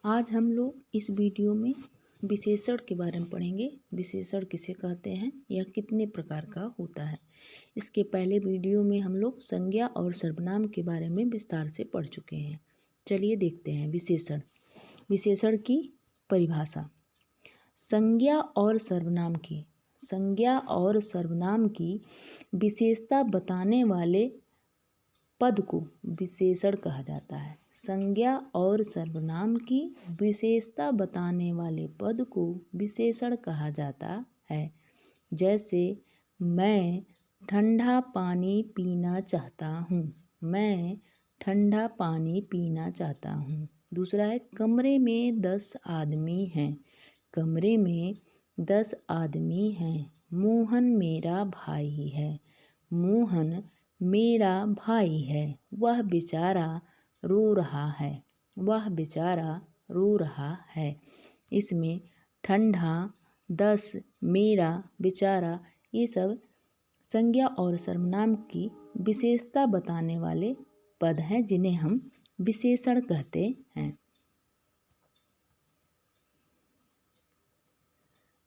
आज हम लोग इस वीडियो में विशेषण के बारे में पढ़ेंगे। विशेषण किसे कहते हैं या कितने प्रकार का होता है। इसके पहले वीडियो में हम लोग संज्ञा और सर्वनाम के बारे में विस्तार से पढ़ चुके हैं। चलिए देखते हैं विशेषण। विशेषण की परिभाषा। संज्ञा और सर्वनाम की विशेषता बताने वाले पद को विशेषण कहा जाता है। संज्ञा और सर्वनाम की विशेषता बताने वाले पद को विशेषण कहा जाता है। जैसे मैं ठंडा पानी पीना चाहता हूँ। मैं ठंडा पानी पीना चाहता हूँ। दूसरा है कमरे में 10 आदमी हैं। कमरे में 10 आदमी हैं। मोहन मेरा भाई है। मोहन मेरा भाई है। वह बेचारा रो रहा है। वह बेचारा रो रहा है। इसमें ठंडा, 10, मेरा, बेचारा ये सब संज्ञा और सर्वनाम की विशेषता बताने वाले पद हैं जिन्हें हम विशेषण कहते हैं।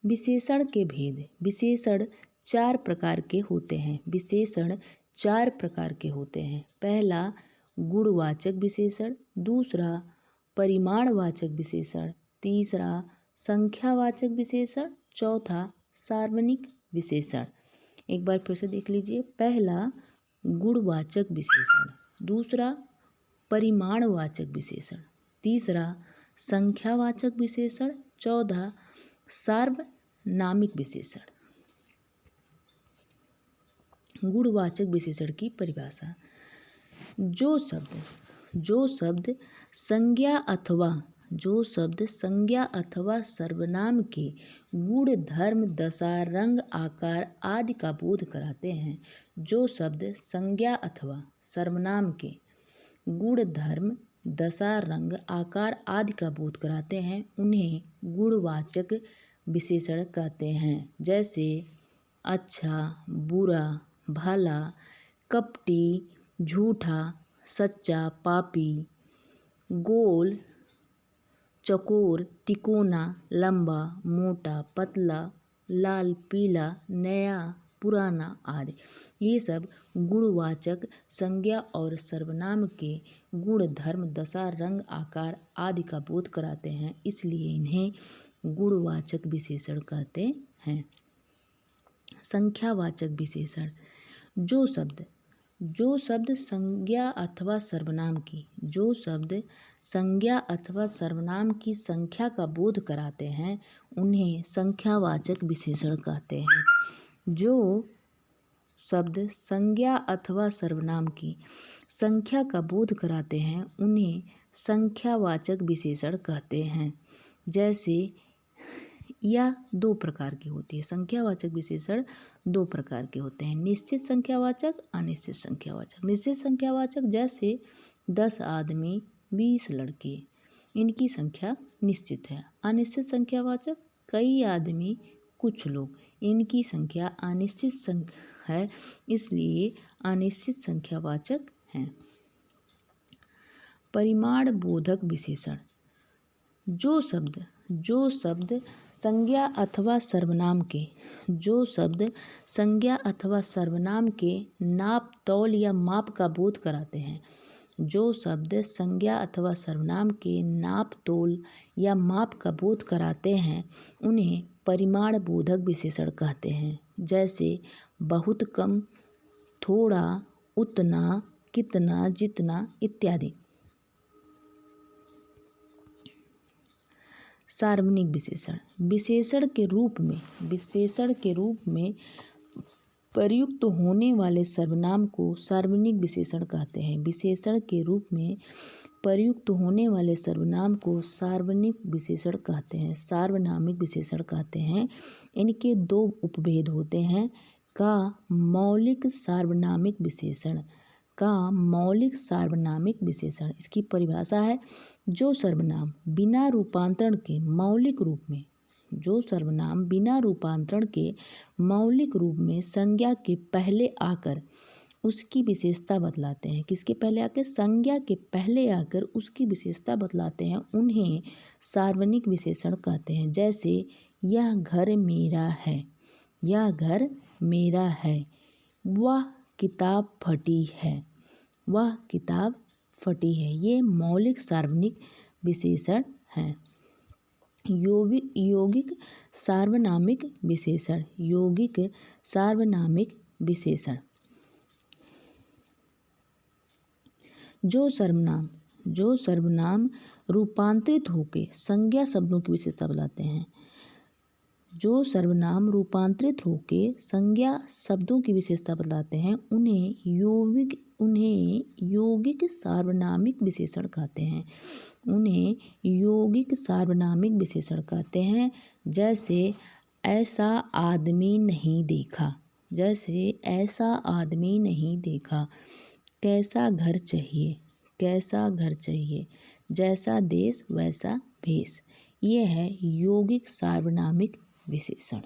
विशेषण के भेद। विशेषण 4 प्रकार के होते हैं। विशेषण 4 प्रकार के होते हैं। पहला गुणवाचक विशेषण, दूसरा परिमाणवाचक विशेषण, तीसरा संख्यावाचक विशेषण, चौथा सार्वनिक विशेषण। एक बार फिर से देख लीजिए। पहला गुणवाचक विशेषण, दूसरा परिमाणवाचक विशेषण, तीसरा संख्यावाचक विशेषण, चौथा सार्वनामिक विशेषण। गुणवाचक विशेषण की परिभाषा। जो शब्द संज्ञा अथवा सर्वनाम के गुण, धर्म, दशा, रंग, आकार आदि का बोध कराते हैं। जो शब्द संज्ञा अथवा सर्वनाम के गुण, धर्म, दशा, रंग, आकार आदि का बोध कराते हैं उन्हें गुणवाचक विशेषण कहते हैं। जैसे अच्छा, बुरा, भला, कपटी, झूठा, सच्चा, पापी, गोल, चौकोर, तिकोना, लंबा, मोटा, पतला, लाल, पीला, नया, पुराना आदि। ये सब गुणवाचक संज्ञा और सर्वनाम के गुण, धर्म, दशा, रंग, आकार आदि का बोध कराते हैं, इसलिए इन्हें गुणवाचक विशेषण कहते हैं। संख्यावाचक विशेषण। जो शब्द संज्ञा अथवा सर्वनाम की संख्या का बोध कराते हैं उन्हें संख्यावाचक विशेषण कहते हैं। जो शब्द संज्ञा अथवा सर्वनाम की संख्या का बोध कराते हैं उन्हें संख्यावाचक विशेषण कहते हैं। जैसे यह 2 प्रकार की होती है। संख्यावाचक विशेषण 2 प्रकार के होते हैं। निश्चित संख्यावाचक, अनिश्चित संख्यावाचक। निश्चित संख्यावाचक जैसे 10 आदमी, 20 लड़के, इनकी संख्या निश्चित है। अनिश्चित संख्यावाचक कई आदमी, कुछ लोग, इनकी संख्या अनिश्चित है, इसलिए अनिश्चित संख्यावाचक हैं। परिमाण बोधक विशेषण। जो शब्द संज्ञा अथवा सर्वनाम के नाप, तौल या माप का बोध कराते हैं। जो शब्द संज्ञा अथवा सर्वनाम के नाप, तौल या माप का बोध कराते हैं उन्हें परिमाण बोधक विशेषण कहते हैं। जैसे बहुत, कम, थोड़ा, उतना, कितना, जितना इत्यादि। सार्वनिक विशेषण। विशेषण के रूप में प्रयुक्त होने वाले सर्वनाम को सार्वनिक विशेषण कहते हैं। विशेषण के रूप में प्रयुक्त होने वाले सर्वनाम को सार्वनिक विशेषण कहते हैं। सार्वनामिक विशेषण कहते हैं। इनके 2 उपभेद होते हैं। का मौलिक सार्वनामिक विशेषण। इसकी परिभाषा है जो सर्वनाम बिना रूपांतरण के मौलिक रूप में संज्ञा के पहले आकर उसकी विशेषता बतलाते हैं। किसके पहले आकर? संज्ञा के पहले आकर उसकी विशेषता बतलाते हैं, उन्हें सार्वनिक विशेषण कहते हैं। जैसे यह घर मेरा है, यह घर मेरा है। वह किताब फटी है, वह किताब फटी है। ये मौलिक सार्वनिक विशेषण हैं। यौगिक सार्वनामिक विशेषण। यौगिक सार्वनामिक विशेषण। जो सर्वनाम रूपांतरित होकर संज्ञा शब्दों की विशेषता बताते हैं। जो सर्वनाम रूपांतरित होकर संज्ञा शब्दों की विशेषता बताते हैं, उन्हें यौगिक सार्वनामिक विशेषण कहते हैं। उन्हें यौगिक सार्वनामिक विशेषण कहते हैं। जैसे ऐसा आदमी नहीं देखा, जैसे ऐसा आदमी नहीं देखा। कैसा घर चाहिए, कैसा घर चाहिए। जैसा देश वैसा भेष। ये है यौगिक सार्वनामिक विशेषण।